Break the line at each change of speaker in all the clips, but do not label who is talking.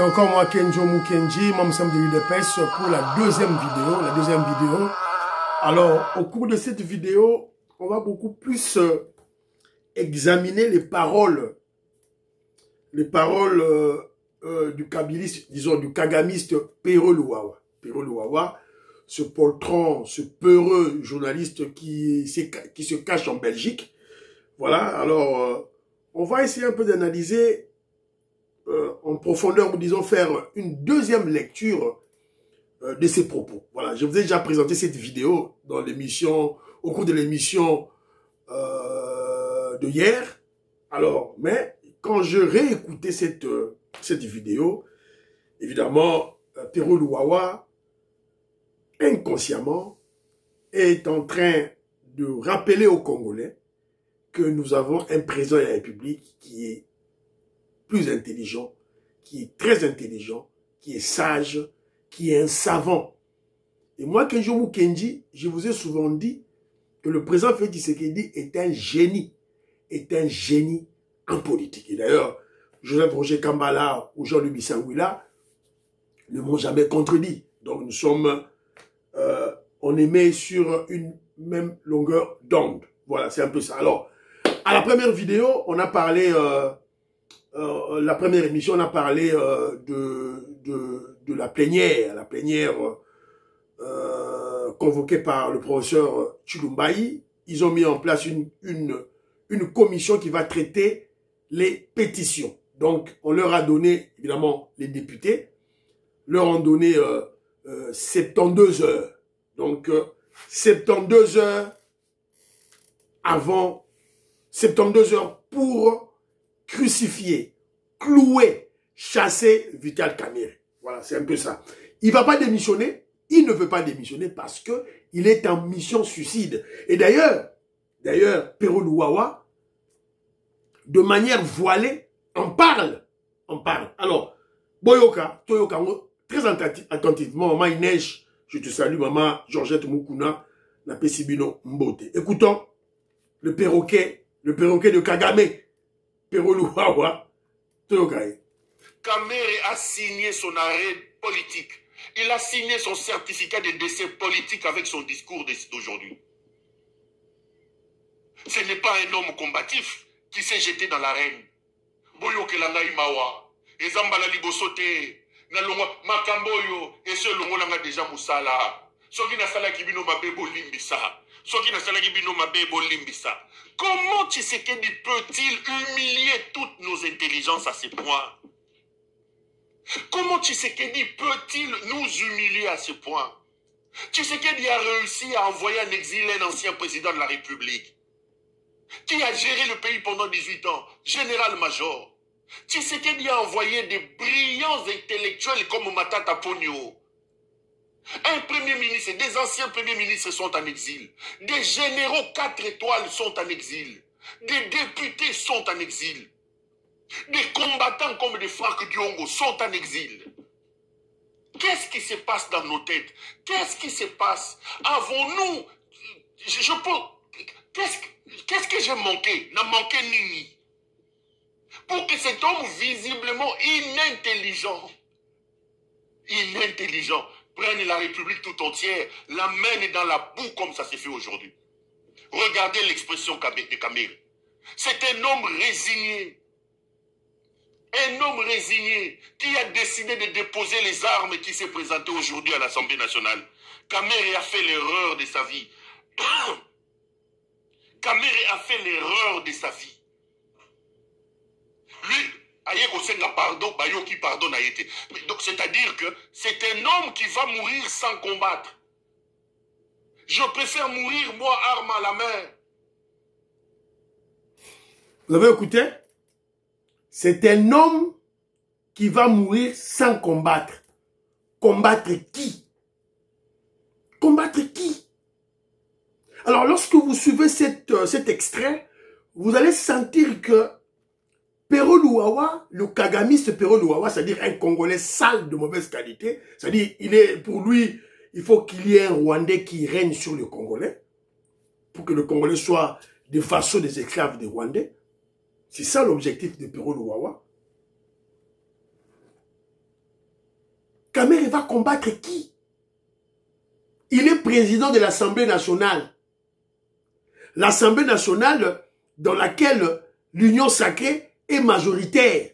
C'est encore moi, Kenjo Mukenji, moi, nous sommes de l'UDPS pour la deuxième vidéo. Alors, au cours de cette vidéo, on va beaucoup plus examiner les paroles du kabiliste, disons, du kagamiste Pero Luwawa. Pero Luwawa, ce poltron, ce peureux journaliste qui se cache en Belgique. Voilà, alors, on va essayer un peu d'analyser en profondeur, ou disons faire une deuxième lecture de ses propos. Voilà, je vous ai déjà présenté cette vidéo dans l'émission, au cours de l'émission de hier. Alors, mais quand je réécoutais cette vidéo, évidemment, Pero Luwawa, inconsciemment, est en train de rappeler aux Congolais que nous avons un président de la République qui est plus intelligent, qui est très intelligent, qui est sage, qui est un savant. Et moi, Kenjo Mukenji, je vous ai souvent dit que le président Félix Tshisekedi est un génie en politique. Et d'ailleurs, Joseph Roger Kambala ou Jean-Louis Bissangwila ne m'ont jamais contredit. Donc nous sommes, on émet sur une même longueur d'onde. Voilà, c'est un peu ça. Alors, à la première vidéo, on a parlé... la première émission, on a parlé de la plénière convoquée par le professeur Chilumbayi. Ils ont mis en place une commission qui va traiter les pétitions. Donc, on leur a donné, évidemment, les députés, leur ont donné 72 heures. Donc, 72 heures avant, 72 heures pour crucifier, clouer, chasser Vital Kamerhe. Voilà, c'est un peu ça. Il ne va pas démissionner, il ne veut pas démissionner parce que il est en mission suicide. Et d'ailleurs, Pero Luwawa, de manière voilée, en parle. Alors, Boyoka, Toyoka, très attentivement, maman Inèche, je te salue, maman Georgette Mukuna, na Pesibino Mbote. Écoutons le perroquet de Kagame. Pero Luwawa,
Kamerhe a signé son arrêt politique. Il a signé son certificat de décès politique avec son discours d'aujourd'hui. Ce n'est pas un homme combatif qui s'est jeté dans l'arène. Boyokelanga imawa, ezambala libosote, nalongwa makamboyo, et ce longo langa déjà musala. Soki na sala kibino mabebo limbisa. Comment Tshisekedi peut-il humilier toutes nos intelligences à ce point? Comment Tshisekedi peut-il nous humilier à ce point? Tshisekedi a réussi à envoyer en exil un ancien président de la République qui a géré le pays pendant 18 ans, général-major. Tshisekedi a envoyé des brillants intellectuels comme Matata Ponyo. Un premier ministre, des anciens premiers ministres sont en exil. Des généraux 4 étoiles sont en exil. Des députés sont en exil. Des combattants comme des Franck Diongo sont en exil. Qu'est-ce qui se passe dans nos têtes? Qu'est-ce qui se passe? Avons-nous... Qu'est-ce que j'ai manqué? N'a manqué Nini. Pour que cet homme visiblement intelligent, prenne la République tout entière, l'amène dans la boue comme ça s'est fait aujourd'hui. Regardez l'expression de Kamerhe. C'est un homme résigné. Un homme résigné qui a décidé de déposer les armes et qui s'est présenté aujourd'hui à l'Assemblée nationale. Kamerhe a fait l'erreur de sa vie. Kamerhe a fait l'erreur de sa vie. Lui, donc c'est-à-dire que c'est un homme qui va mourir sans combattre. Je préfère mourir, moi, arme à la main.
Vous avez écouté? C'est un homme qui va mourir sans combattre. Combattre qui? Combattre qui? Alors, lorsque vous suivez cet extrait, vous allez sentir que Pero Luwawa, le kagamiste Pero Luwawa, c'est-à-dire un Congolais sale de mauvaise qualité, c'est-à-dire pour lui, il faut qu'il y ait un Rwandais qui règne sur le Congolais, pour que le Congolais soit des vassaux, des esclaves des Rwandais. C'est ça l'objectif de Pero Luwawa. Kamere va combattre qui? Il est président de l'Assemblée nationale. L'Assemblée nationale dans laquelle l'Union sacrée est majoritaire.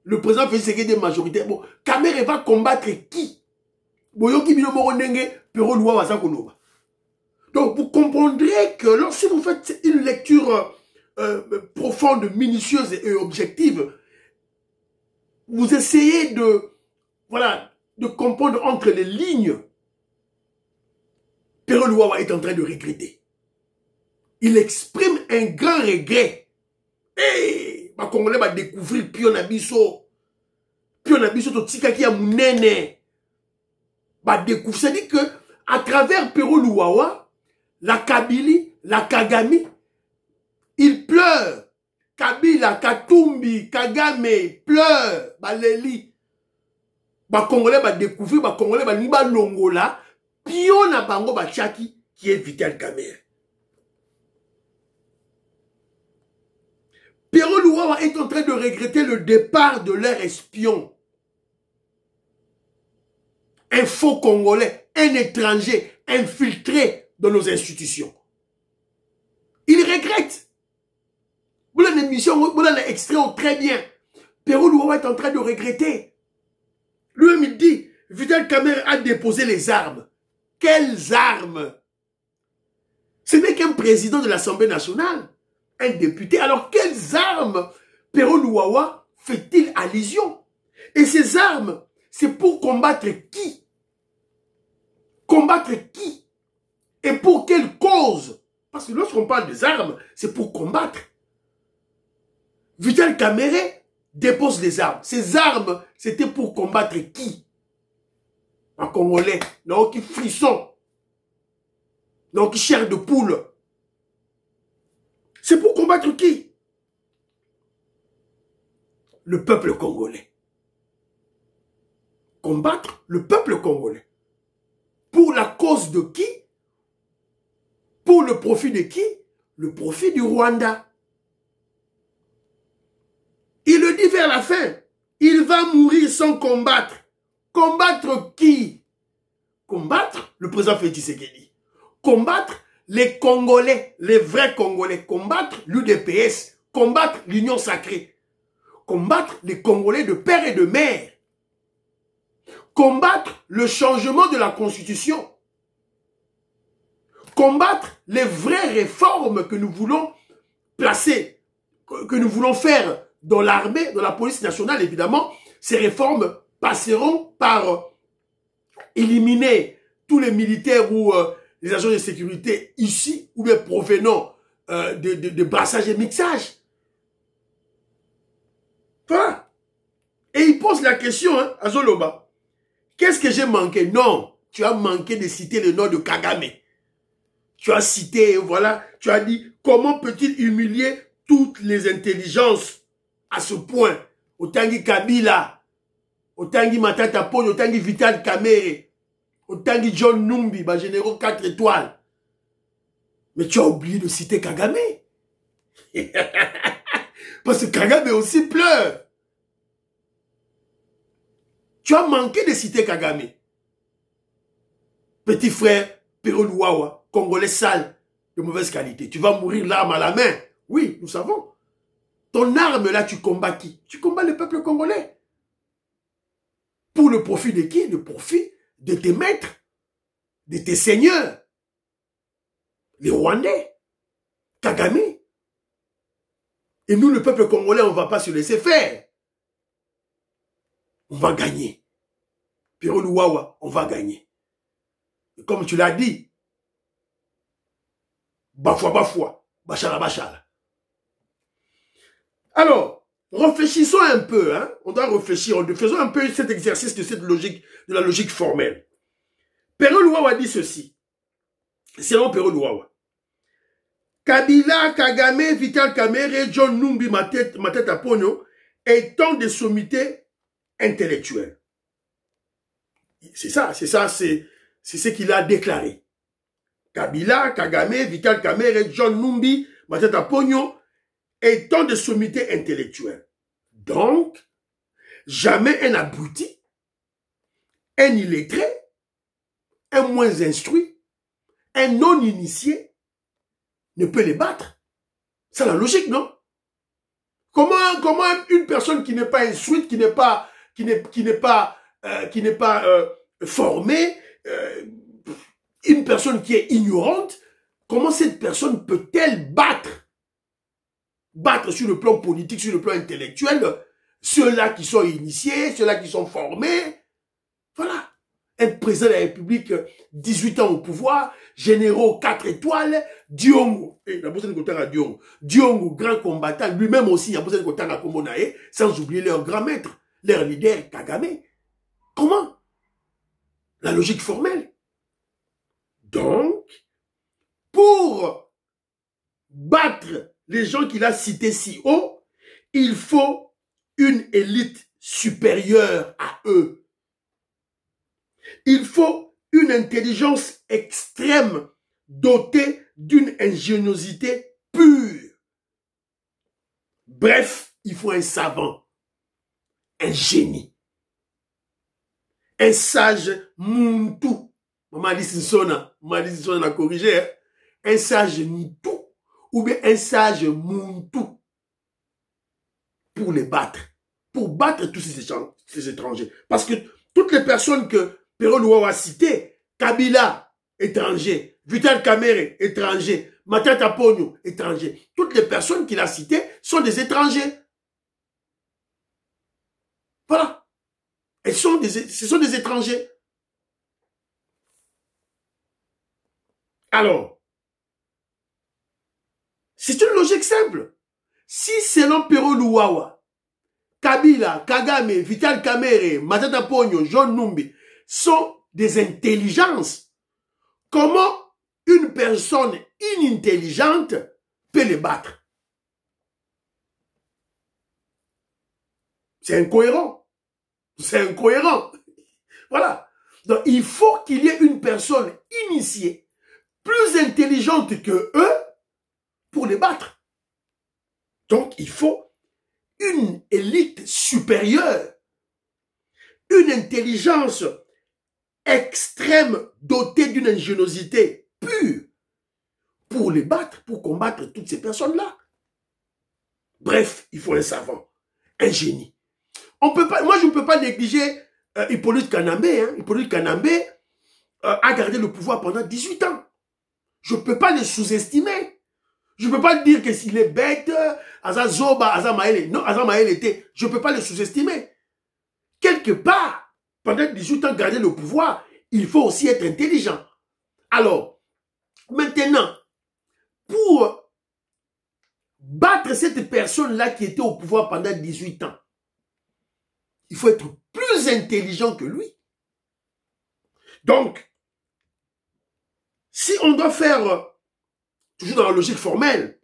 Le président Félix Tshisekedi est majoritaire. Bon, Kamere va combattre qui? Boyoki Bilomoro Ndenge, Pero Luwa Wazakonoba. Donc, vous comprendrez que lorsque vous faites une lecture profonde, minutieuse et objective, vous essayez de, voilà, de comprendre entre les lignes. Pero Luwa est en train de regretter. Il exprime un grand regret. Hey, les Congolais vont découvrir Pionabiso. Pionabiso, to Tikaki ya Munene. C'est-à-dire que à travers Pero Luwa, la Kabylie, la Kagame, il pleure. Kabila, Katumbi, Kagame, pleure. Baleli. Congolais va découvrir, Congolais va niba longola, Pio na bango Bachaki, qui est Vital Kamerhe. Pero Luwa est en train de regretter le départ de leur espion. Un faux Congolais, un étranger, infiltré dans nos institutions. Il regrette. Vous l'avez émission, vous l'avez extrait très bien. Pero Luwa est en train de regretter. Lui-même, il dit, Vital Kamerhe a déposé les armes. Quelles armes? Ce n'est qu'un président de l'Assemblée nationale, un député. Alors, quelles armes Pero Luwa fait-il allusion? Et ces armes, c'est pour combattre qui? Combattre qui? Et pour quelle cause? Parce que lorsqu'on parle des armes, c'est pour combattre. Vital Kamerhe dépose les armes. Ces armes, c'était pour combattre qui? Un Congolais, non, qui frisson, non, qui chair de poule. C'est pour combattre qui? Le peuple congolais. Combattre le peuple congolais. Pour la cause de qui? Pour le profit de qui? Le profit du Rwanda. Il le dit vers la fin. Il va mourir sans combattre. Combattre qui? Combattre le président Félix Tshisekedi. Combattre les Congolais, les vrais Congolais. Combattre l'UDPS. Combattre l'Union sacrée. Combattre les Congolais de père et de mère. Combattre le changement de la Constitution. Combattre les vraies réformes que nous voulons placer, que nous voulons faire dans l'armée, dans la police nationale, évidemment. Ces réformes passeront par éliminer tous les militaires ou les agents de sécurité ici, ou bien provenant de brassage et mixage. Voilà. Et il pose la question hein, à Zoloba. Qu'est-ce que j'ai manqué? Non, tu as manqué de citer le nom de Kagame. Tu as cité, voilà, tu as dit, comment peut-il humilier toutes les intelligences à ce point? Otangi Kabila, Otangi Matata Ponyo, Otangi Vital Kamerhe, Otangi John Numbi, généraux 4 étoiles. Mais tu as oublié de citer Kagame. Parce que Kagame aussi pleure. Tu as manqué de citer Kagame. Petit frère, Pero Luwa, Congolais sale, de mauvaise qualité. Tu vas mourir l'arme à la main. Oui, nous savons. Ton arme là, tu combats qui? Tu combats le peuple congolais. Pour le profit de qui? Le profit de tes maîtres, de tes seigneurs. Les Rwandais, Kagame. Et nous, le peuple congolais, on ne va pas se laisser faire. On va gagner. Pero Luwa, on va gagner. Et comme tu l'as dit, bafwa, bachala. Alors, réfléchissons un peu, hein. On doit réfléchir, faisons un peu cet exercice de cette logique, de la logique formelle. Pero Luwa dit ceci. Selon Pero Luwa. Kabila, Kagame, Vital Kamerhe, John Numbi, Matata Ponyo, étant des sommités intellectuelles. C'est ce qu'il a déclaré. Kabila, Kagame, Vital Kamerhe, John Numbi, Matata Ponyo, étant de sommité intellectuelle. Donc, jamais un abruti, un illettré, un moins instruit, un non-initié ne peut les battre. C'est la logique, non? Comment une personne qui n'est pas instruite, qui n'est pas formée, une personne qui est ignorante, comment cette personne peut-elle battre sur le plan politique, sur le plan intellectuel, ceux-là qui sont initiés, ceux-là qui sont formés? Voilà. Un président de la République, 18 ans au pouvoir, généraux 4 étoiles, Diongo, Diongo, grand combattant, lui-même aussi, il y a besoin de côté à Komonae, sans oublier leur grand maître, leur leader, Kagame. Comment? La logique formelle. Donc, pour battre les gens qu'il a cités si haut, il faut une élite supérieure à eux. Il faut une intelligence extrême dotée d'une ingéniosité pure. Bref, il faut un savant, un génie, un sage muntu. Maman dit on a corrigé, hein? Un sage muntu ou bien un sage muntu pour les battre, pour battre tous ces étrangers. Parce que toutes les personnes que Pero Luawa a citées, Kabila, étranger, Vital Kamerhe, étranger, Matata Ponyo, étranger, toutes les personnes qu'il a citées sont des étrangers. Voilà. Ce sont des étrangers. Alors, c'est une logique simple. Si selon Pero Luawa, Kabila, Kagame, Vital Kamerhe, Matata Ponyo, John Numbi sont des intelligences, comment une personne inintelligente peut les battre? C'est incohérent. C'est incohérent. Voilà. Donc, il faut qu'il y ait une personne initiée, plus intelligente que eux, pour les battre. Donc, il faut une élite supérieure, une intelligence extrême dotée d'une ingéniosité pure pour les battre, pour combattre toutes ces personnes-là. Bref, il faut un savant, un génie. On peut pas, moi, je ne peux pas négliger Hippolyte Kanambe. Hein. Hippolyte Kanambe a gardé le pouvoir pendant 18 ans. Je ne peux pas le sous-estimer. Je ne peux pas dire que s'il est bête, Aza Zoba, Aza Maël, non, Aza Maël était, je ne peux pas le sous-estimer. Quelque part, pendant 18 ans, garder le pouvoir, il faut aussi être intelligent. Alors, maintenant, pour battre cette personne-là qui était au pouvoir pendant 18 ans, il faut être plus intelligent que lui. Donc, si on doit faire, toujours dans la logique formelle,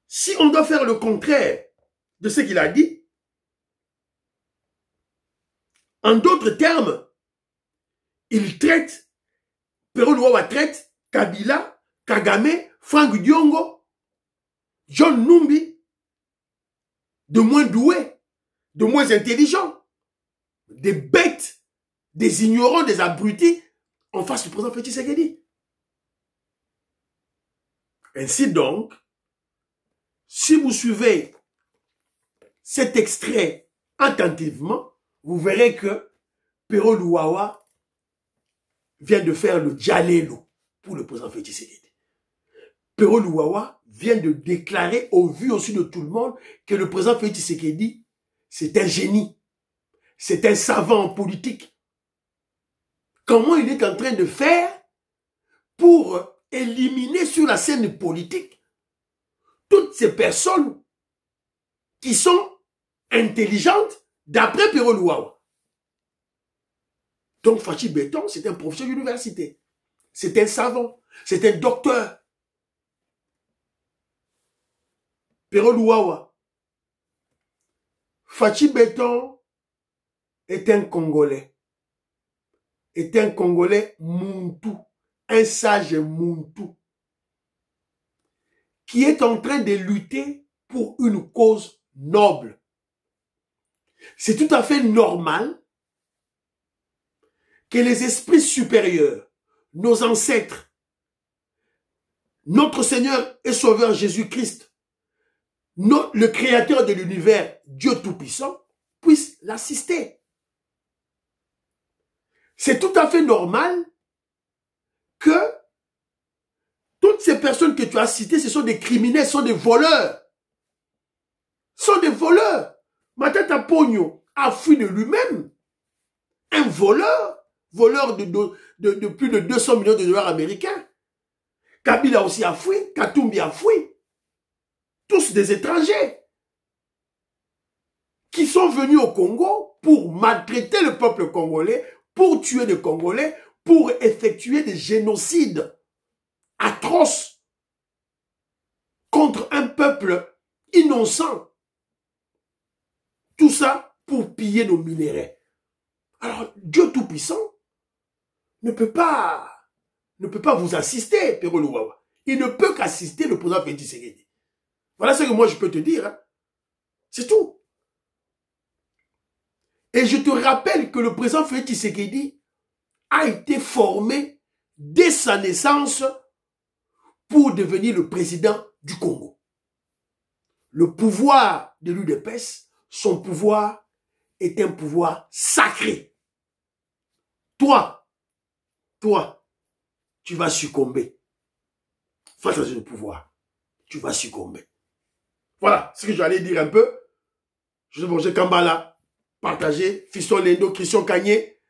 si on doit faire le contraire de ce qu'il a dit, en d'autres termes, il traite, Pero Luawa traite Kabila, Kagame, Frank Diongo, John Numbi, de moins doués, de moins intelligents, des bêtes, des ignorants, des abrutis, en face du président Félix Tshisekedi. Ainsi donc, si vous suivez cet extrait attentivement, vous verrez que Pero Luawa vient de faire le djalelo pour le président Félix Tshisekedi. Pero Luawa vient de déclarer au vu aussi de tout le monde que le président Félix Tshisekedi, c'est un génie, c'est un savant en politique. Comment il est en train de faire pour éliminer sur la scène politique toutes ces personnes qui sont intelligentes d'après Pero Luawa. Donc Fachi Beton, c'est un professeur d'université, c'est un savant, c'est un docteur. Pero Luawa, Fachi Beton est un Congolais. Est un Congolais muntu, un sage muntu, qui est en train de lutter pour une cause noble. C'est tout à fait normal que les esprits supérieurs, nos ancêtres, notre Seigneur et Sauveur Jésus-Christ, le Créateur de l'univers, Dieu Tout-Puissant, puissent l'assister. C'est tout à fait normal que toutes ces personnes que tu as citées, ce sont des criminels, ce sont des voleurs. Ce sont des voleurs. Matata Pogno a fui de lui-même. Un voleur, voleur de plus de 200 millions de dollars américains. Kabila aussi a fui, Katumbi a fui. Tous des étrangers qui sont venus au Congo pour maltraiter le peuple congolais, pour tuer les Congolais, pour effectuer des génocides atroces contre un peuple innocent. Tout ça pour piller nos minéraux. Alors, Dieu Tout-Puissant ne peut pas vous assister, Péro Louawa. Il ne peut qu'assister le président Félix Tshisekedi. Voilà ce que moi je peux te dire. Hein. C'est tout. Et je te rappelle que le président Félix Tshisekedi a été formé dès sa naissance pour devenir le président du Congo. Le pouvoir de l'UDPS, son pouvoir est un pouvoir sacré. Toi, tu vas succomber face à ce pouvoir. Tu vas succomber. Voilà ce que j'allais dire un peu. Joseph Roger Kambala, partagez. Fiston Lendo, Christian Kagné,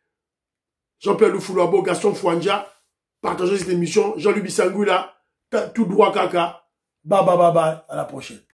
Jean-Pierre Loufoulouabo, Gaston Fouanja, partagez cette émission. Jean-Louis Bissangula, tout droit caca. Bye bye bye bye. À la prochaine.